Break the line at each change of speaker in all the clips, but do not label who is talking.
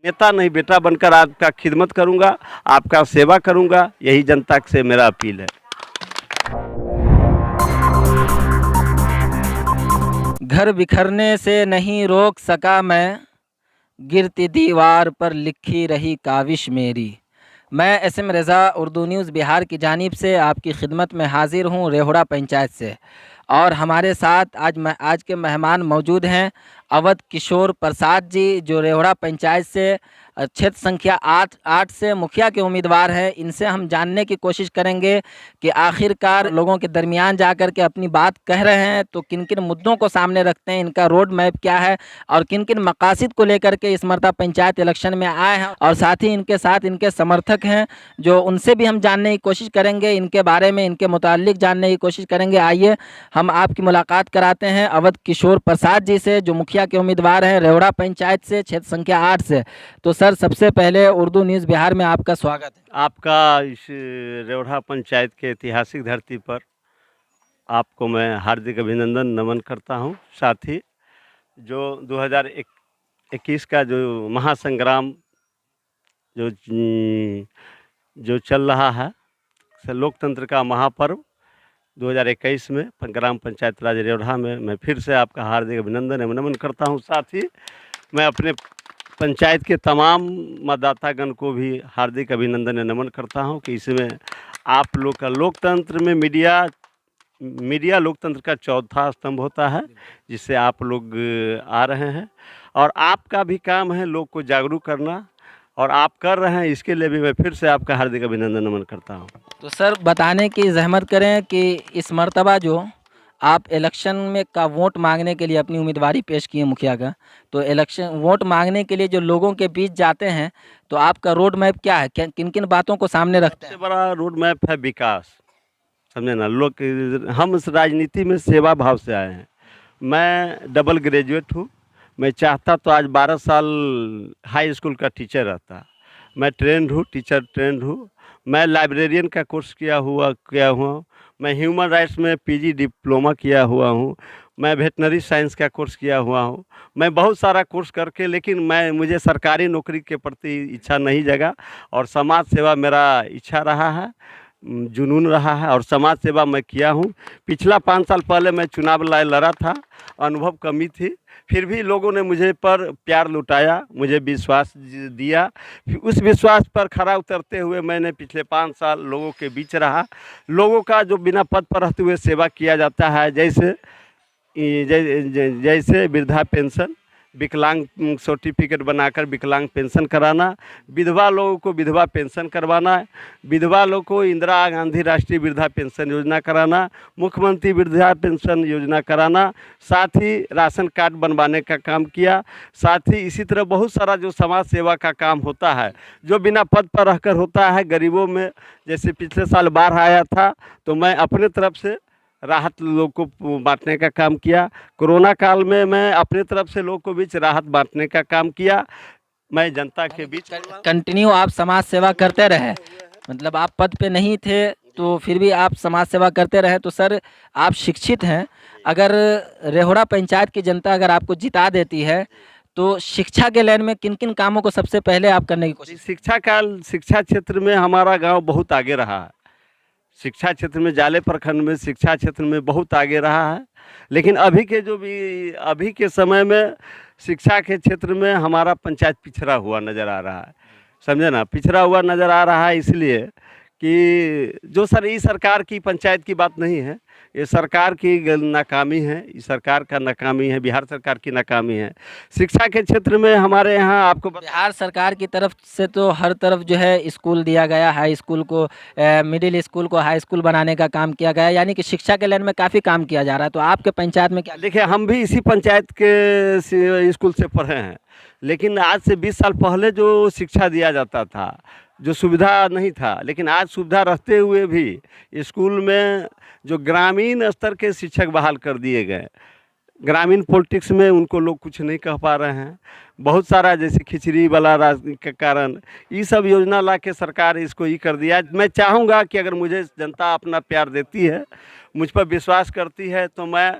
नेता नहीं बेटा बनकर आपका खिदमत करूंगा, आपका सेवा करूंगा, यही जनता से मेरा अपील है।
घर बिखरने से नहीं रोक सका मैं, गिरती दीवार पर लिखी रही काविश मेरी। मैं एसएम रज़ा उर्दू न्यूज़ बिहार की जानिब से आपकी खिदमत में हाजिर हूँ रेहुड़ा पंचायत से। और हमारे साथ आज के मेहमान मौजूद हैं अवध किशोर प्रसाद जी, जो रेहुड़ा पंचायत से क्षेत्र संख्या 8 से मुखिया के उम्मीदवार हैं। इनसे हम जानने की कोशिश करेंगे कि आखिरकार लोगों के दरमियान जाकर के अपनी बात कह रहे हैं तो किन किन मुद्दों को सामने रखते हैं, इनका रोड मैप क्या है और किन किन मकासद को लेकर के इस मरतबा पंचायत इलेक्शन में आए हैं। और साथ ही इनके साथ इनके समर्थक हैं, जो उनसे भी हम जानने की कोशिश करेंगे, इनके बारे में इनके मुतालिक जानने की कोशिश करेंगे। आइए हम आपकी मुलाकात कराते हैं अवध किशोर प्रसाद जी से, जो मुखिया के उम्मीदवार हैं रेहुड़ा पंचायत से क्षेत्र संख्या 8 से। तो सर, सबसे पहले उर्दू न्यूज़ बिहार में आपका स्वागत है।
आपका इस रेहुड़ा पंचायत के ऐतिहासिक धरती पर आपको मैं हार्दिक अभिनंदन नमन करता हूं। साथ ही जो 2021 का जो महासंग्राम जो चल रहा है, लोकतंत्र का महापर्व 2021 में ग्राम पंचायत राज रेहुड़ा में मैं फिर से आपका हार्दिक अभिनंदन एवं नमन करता हूं। साथ ही मैं अपने पंचायत के तमाम मतदातागण को भी हार्दिक अभिनंदन एवं नमन करता हूं कि इसमें आप लोग का लोकतंत्र में मीडिया लोकतंत्र का चौथा स्तंभ होता है, जिससे आप लोग आ रहे हैं और आपका भी काम है लोग को जागरूक करना, और आप कर रहे हैं। इसके लिए भी मैं फिर से आपका हार्दिक अभिनंदन नमन करता हूं।
तो सर, बताने की जहमत करें कि इस मरतबा जो आप इलेक्शन में का वोट मांगने के लिए अपनी उम्मीदवारी पेश किए मुखिया का, तो इलेक्शन वोट मांगने के लिए जो लोगों के बीच जाते हैं तो आपका रोड मैप क्या है, किन किन बातों को सामने रखते हैं?
सबसे बड़ा रोड मैप है विकास, समझे ना। लोग हम इस राजनीति में सेवा भाव से आए हैं। मैं डबल ग्रेजुएट हूँ। मैं चाहता तो आज 12 साल हाई स्कूल का टीचर रहता। मैं ट्रेंड हूँ, टीचर ट्रेंड हूँ। मैं लाइब्रेरियन का कोर्स किया हुआ मैं ह्यूमन राइट्स में पीजी डिप्लोमा किया हुआ हूँ। मैं वेटनरी साइंस का कोर्स किया हुआ हूँ। मैं बहुत सारा कोर्स करके, लेकिन मुझे सरकारी नौकरी के प्रति इच्छा नहीं जगा और समाज सेवा मेरा इच्छा रहा है, जुनून रहा है और समाज सेवा मैं किया हूँ। पिछला 5 साल पहले मैं चुनाव लड़ा था, अनुभव कमी थी, फिर भी लोगों ने मुझे पर प्यार लुटाया, मुझे विश्वास दिया। उस विश्वास पर खरा उतरते हुए मैंने पिछले 5 साल लोगों के बीच रहा। लोगों का जो बिना पद पर रहते हुए सेवा किया जाता है, जैसे वृद्धा पेंशन, विकलांग सर्टिफिकेट बनाकर विकलांग पेंशन कराना, विधवा लोगों को विधवा पेंशन करवाना, विधवा लोगों को इंदिरा गांधी राष्ट्रीय वृद्धा पेंशन योजना कराना, मुख्यमंत्री वृद्धा पेंशन योजना कराना, साथ ही राशन कार्ड बनवाने का काम किया। साथ ही इसी तरह बहुत सारा जो समाज सेवा का काम होता है, जो बिना पद पर रहकर होता है गरीबों में। जैसे पिछले साल बाढ़ आया था तो मैं अपने तरफ से राहत लोग को बांटने का काम किया। कोरोना काल में मैं अपने तरफ से लोग को बीच राहत बांटने का काम किया। मैं जनता के बीच
कंटिन्यू आप समाज सेवा करते रहे, मतलब आप पद पे नहीं थे तो फिर भी आप समाज सेवा करते रहे। तो सर, आप शिक्षित हैं, अगर रेहुड़ा पंचायत की जनता अगर आपको जिता देती है तो शिक्षा के लाइन में किन किन कामों को सबसे पहले आप करने की कोशिश?
शिक्षा क्षेत्र में हमारा गांव बहुत आगे रहा है। शिक्षा क्षेत्र में जाले प्रखंड में शिक्षा क्षेत्र में बहुत आगे रहा है, लेकिन अभी के समय में शिक्षा के क्षेत्र में हमारा पंचायत पिछड़ा हुआ नज़र आ रहा है, समझे ना। पिछड़ा हुआ नज़र आ रहा है इसलिए कि जो ये सरकार की पंचायत की बात नहीं है, ये सरकार की नाकामी है, ये सरकार का नाकामी है, बिहार सरकार की नाकामी है। शिक्षा के क्षेत्र में हमारे यहाँ आपको
बिहार सरकार की तरफ से तो हर तरफ जो है स्कूल दिया गया, हाई स्कूल को मिडिल स्कूल को हाई स्कूल बनाने का काम किया गया, यानी कि शिक्षा के लाइन में काफ़ी काम किया जा रहा है। तो आपके पंचायत में क्या?
देखिए, हम भी इसी पंचायत के स्कूल से पढ़े हैं, लेकिन आज से 20 साल पहले जो शिक्षा दिया जाता था, जो सुविधा नहीं था, लेकिन आज सुविधा रहते हुए भी स्कूल में जो ग्रामीण स्तर के शिक्षक बहाल कर दिए गए। ग्रामीण पॉलिटिक्स में उनको लोग कुछ नहीं कह पा रहे हैं। बहुत सारा जैसे खिचड़ी वाला के कारण ये सब योजना ला के सरकार इसको ही कर दिया। मैं चाहूँगा कि अगर मुझे जनता अपना प्यार देती है, मुझ पर विश्वास करती है, तो मैं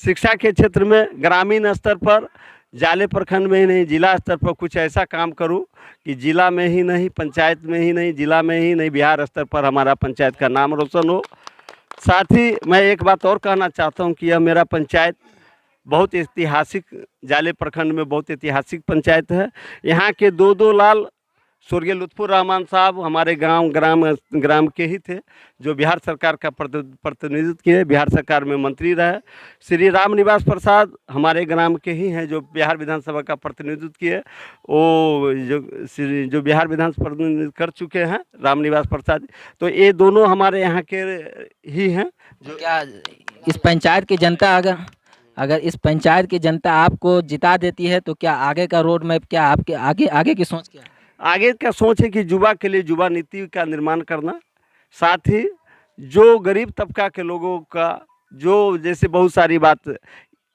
शिक्षा के क्षेत्र में ग्रामीण स्तर पर जाले प्रखंड में ही नहीं, जिला स्तर पर कुछ ऐसा काम करूं कि जिला में ही नहीं, पंचायत में ही नहीं, जिला में ही नहीं, बिहार स्तर पर हमारा पंचायत का नाम रोशन हो। साथ ही मैं एक बात और कहना चाहता हूं कि यह मेरा पंचायत बहुत ऐतिहासिक, जाले प्रखंड में बहुत ऐतिहासिक पंचायत है। यहाँ के दो लाल स्वर्गीय लुत्फुर रहमान साहब हमारे ग्राम के ही थे, जो बिहार सरकार का प्रतिनिधित्व किए, बिहार सरकार में मंत्री रहे। श्री राम निवास प्रसाद हमारे ग्राम के ही हैं, जो बिहार विधानसभा का प्रतिनिधित्व किए। वो जो बिहार विधानसभा प्रतिनिधित्व कर चुके हैं, राम निवास प्रसाद, तो ये दोनों हमारे यहाँ के ही हैं।
जो क्या इस पंचायत की जनता अगर इस पंचायत की जनता आपको जिता देती है तो क्या आगे का रोड मैप, क्या आपके आगे की सोच क्या है?
आगे का सोच है कि युवा के लिए युवा नीति का निर्माण करना, साथ ही जो गरीब तबका के लोगों का, जो जैसे बहुत सारी बात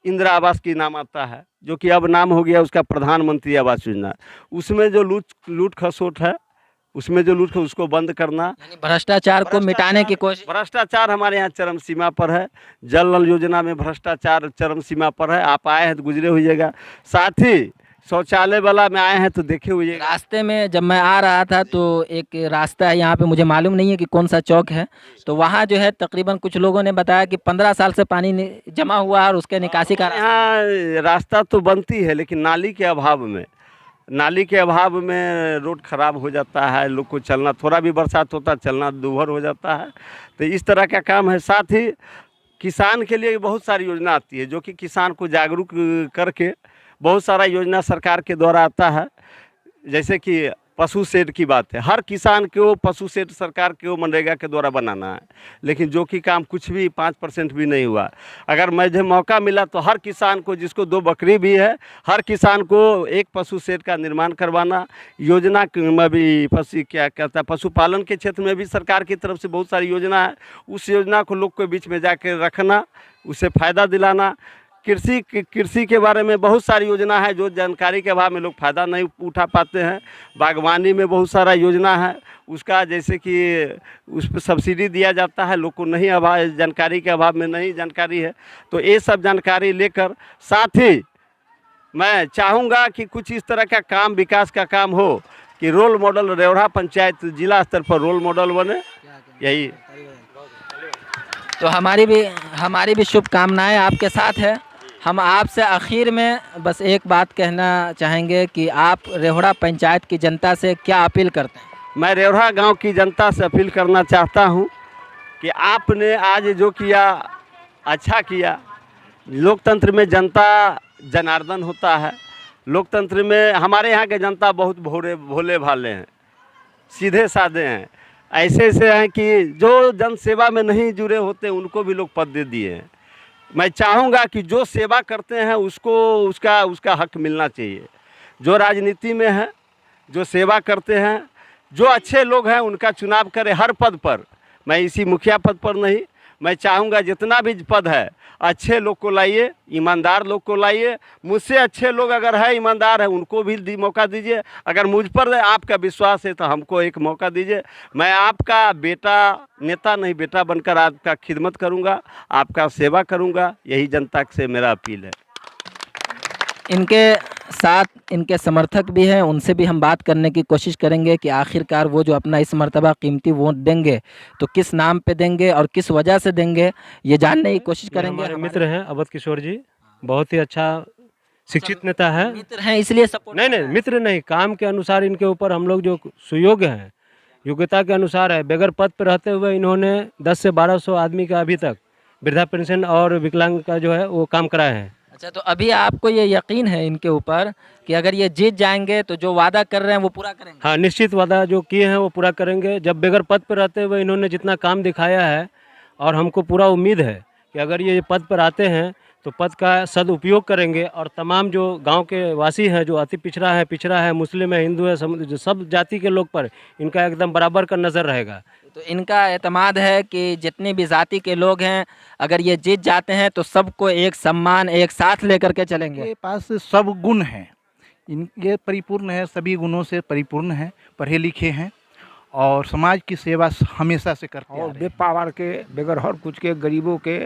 इंदिरा आवास की नाम आता है, जो कि अब नाम हो गया उसका प्रधानमंत्री आवास योजना, उसमें जो लूट खसोट है, उसमें जो लूट है उसको बंद करना,
यानी भ्रष्टाचार को मिटाने की कोशिश।
भ्रष्टाचार हमारे यहाँ चरम सीमा पर है। जल नल योजना में भ्रष्टाचार चरम सीमा पर है। आप आए हैं तो गुजरे हुईएगा। साथ ही शौचालय वाला में आए हैं तो देखे हुए।
रास्ते में जब मैं आ रहा था तो एक रास्ता है यहाँ पे, मुझे मालूम नहीं है कि कौन सा चौक है, तो वहाँ जो है तकरीबन कुछ लोगों ने बताया कि 15 साल से पानी जमा हुआ है और उसके निकासी का
यहाँ रास्ता तो बनती है, लेकिन नाली के अभाव में रोड खराब हो जाता है। लोग को चलना, थोड़ा भी बरसात होता है चलना दूभर हो जाता है। तो इस तरह का काम है। साथ ही किसान के लिए बहुत सारी योजना आती है, जो कि किसान को जागरूक करके बहुत सारा योजना सरकार के द्वारा आता है। जैसे कि पशु शेड की बात है, हर किसान को पशु शेड सरकार को मनरेगा के द्वारा बनाना है, लेकिन जो कि काम कुछ भी 5% भी नहीं हुआ। अगर मुझे मौका मिला तो हर किसान को, जिसको 2 बकरी भी है, हर किसान को एक पशु शेड का निर्माण करवाना। योजना में भी पशुपालन के क्षेत्र में भी सरकार की तरफ से बहुत सारी योजना है। उस योजना को लोग के बीच में जाकर रखना, उससे फ़ायदा दिलाना। कृषि के बारे में बहुत सारी योजना है, जो जानकारी के अभाव में लोग फ़ायदा नहीं उठा पाते हैं। बागवानी में बहुत सारा योजना है, उसका जैसे कि उस पर सब्सिडी दिया जाता है, लोग को नहीं जानकारी के अभाव में नहीं जानकारी है। तो ये सब जानकारी लेकर, साथ ही मैं चाहूँगा कि कुछ इस तरह का काम, विकास का काम हो कि रोल मॉडल रेवढ़ा पंचायत जिला स्तर पर रोल मॉडल बने। यही
तो हमारी भी शुभकामनाएं आपके साथ है। हम आपसे आखिर में बस एक बात कहना चाहेंगे कि आप रेवढ़ा पंचायत की जनता से क्या अपील करते हैं?
मैं रेवढ़ा गांव की जनता से अपील करना चाहता हूं कि आपने आज जो किया अच्छा किया। लोकतंत्र में जनता जनार्दन होता है। लोकतंत्र में हमारे यहाँ के जनता बहुत भोले भाले हैं, सीधे साधे हैं। ऐसे हैं कि जो जन सेवा में नहीं जुड़े होते उनको भी लोग पद दे दिए हैं। मैं चाहूँगा कि जो सेवा करते हैं उसको उसका हक मिलना चाहिए। जो राजनीति में है, जो सेवा करते हैं, जो अच्छे लोग हैं, उनका चुनाव करें हर पद पर। मैं इसी मुखिया पद पर नहीं, मैं चाहूँगा जितना भी पद है अच्छे लोग को लाइए, ईमानदार लोग को लाइए। मुझसे अच्छे लोग अगर है, ईमानदार है, उनको भी मौका दीजिए। अगर मुझ पर आपका विश्वास है तो हमको एक मौका दीजिए। मैं आपका बेटा, नेता नहीं, बेटा बनकर आपका खिदमत करूंगा, आपका सेवा करूंगा। यही जनता से मेरा अपील है।
इनके साथ इनके समर्थक भी हैं, उनसे भी हम बात करने की कोशिश करेंगे कि आखिरकार वो जो अपना इस मर्तबा कीमती वोट देंगे तो किस नाम पे देंगे और किस वजह से देंगे, ये जानने की कोशिश करेंगे।
हमारे मित्र हैं अवध किशोर जी, बहुत ही अच्छा शिक्षित नेता है।
मित्र हैं इसलिए सपोर्ट?
नहीं, मित्र नहीं, काम के अनुसार इनके ऊपर हम लोग जो सुयोग्य हैं, योग्यता के अनुसार है। बगैर पद पर रहते हुए इन्होंने 10 से 1200 आदमी का अभी तक वृद्धा पेंशन और विकलांग का जो है वो काम कराया है।
अच्छा, तो अभी आपको ये यकीन है इनके ऊपर कि अगर ये जीत जाएंगे तो जो वादा कर रहे हैं वो पूरा करेंगे?
हाँ, निश्चित वादा जो किए हैं वो पूरा करेंगे। जब बगैर पद पर रहते हुए इन्होंने जितना काम दिखाया है, और हमको पूरा उम्मीद है कि अगर ये पद पर आते हैं तो पद का सदुपयोग करेंगे। और तमाम जो गांव के वासी हैं, जो अति पिछड़ा है, मुस्लिम है, हिंदू है, सब जाति के लोग पर इनका एकदम बराबर का नज़र रहेगा।
तो इनका एतमाद है कि जितनी भी जाति के लोग हैं, अगर ये जीत जाते हैं तो सबको एक सम्मान, एक साथ लेकर के चलेंगे।
इनके पास सब गुण हैं, इनके परिपूर्ण है, सभी गुणों से परिपूर्ण हैं, पढ़े लिखे हैं और समाज की सेवा हमेशा से करते
और
आ रहे हैं।
बेपावर के, बगैर हर कुछ के, गरीबों के,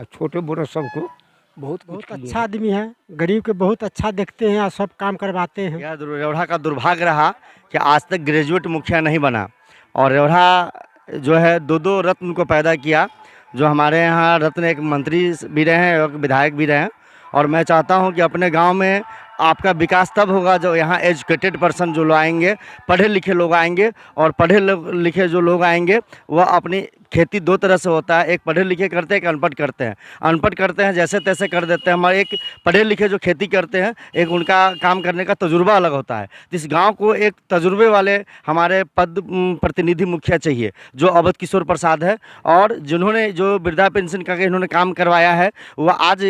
छोटे बड़े सबको बहुत अच्छा आदमी है, गरीब के बहुत अच्छा देखते हैं और सब काम करवाते हैं।
यह रेवढ़ा का दुर्भाग्य रहा कि आज तक ग्रेजुएट मुखिया नहीं बना, और रेवढ़ा जो है दो दो रत्न को पैदा किया, जो हमारे यहाँ रत्न एक मंत्री भी रहे हैं और विधायक भी रहे हैं। और मैं चाहता हूँ कि अपने गांव में आपका विकास तब होगा जो यहाँ एजुकेटेड पर्सन जो लोग आएंगे, पढ़े लिखे लोग आएंगे, और पढ़े लिखे जो लोग आएंगे वह अपनी खेती दो तरह से होता है, एक पढ़े लिखे करते हैं, एक अनपढ़ करते हैं। अनपढ़ करते हैं जैसे तैसे कर देते हैं, हमारे एक पढ़े लिखे जो खेती करते हैं, एक उनका काम करने का तजुर्बा अलग होता है। तो इस गांव को एक तजुर्बे वाले हमारे पद प्रतिनिधि मुखिया चाहिए, जो अवध किशोर प्रसाद है, और जिन्होंने जो वृद्धा पेंशन का इन्होंने काम करवाया है, वह आज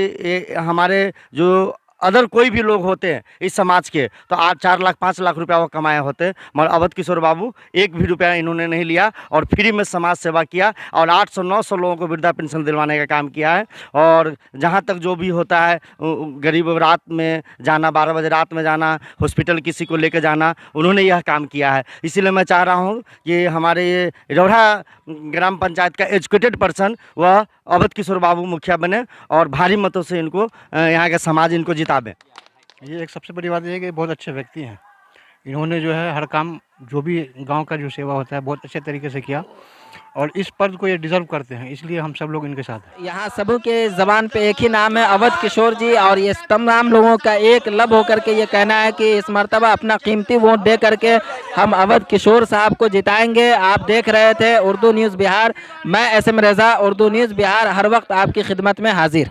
हमारे जो अदर कोई भी लोग होते हैं इस समाज के, तो आज 4 लाख 5 लाख रुपया वो कमाए होते, मगर अवध किशोर बाबू एक भी रुपया इन्होंने नहीं लिया और फ्री में समाज सेवा किया, और 800-900 लोगों को वृद्धा पेंशन दिलवाने का काम किया है। और जहाँ तक जो भी होता है, गरीब रात में जाना, 12 बजे रात में जाना, हॉस्पिटल किसी को लेकर जाना, उन्होंने यह काम किया है। इसीलिए मैं चाह रहा हूँ कि हमारे ये रेवढ़ा ग्राम पंचायत का एजुकेटेड पर्सन वह अवध किशोर बाबू मुखिया बने, और भारी मतों से इनको यहाँ का समाज इनको जितावे।
ये एक सबसे बड़ी बात ये है कि बहुत अच्छे व्यक्ति हैं। इन्होंने जो है हर काम, जो भी गांव का जो सेवा होता है, बहुत अच्छे तरीके से किया, और इस पद को ये डिजर्व करते हैं, इसलिए हम सब लोग इनके साथ हैं।
यहाँ सबों के ज़बान पे एक ही नाम है, अवध किशोर जी, और ये तमाम लोगों का एक लब होकर के ये कहना है कि इस मर्तबा अपना कीमती वोट दे करके हम अवध किशोर साहब को जिताएंगे। आप देख रहे थे उर्दू न्यूज़ बिहार, मैं SM रेज़ा, उर्दू न्यूज़ बिहार हर वक्त आपकी खिदमत में हाजिर।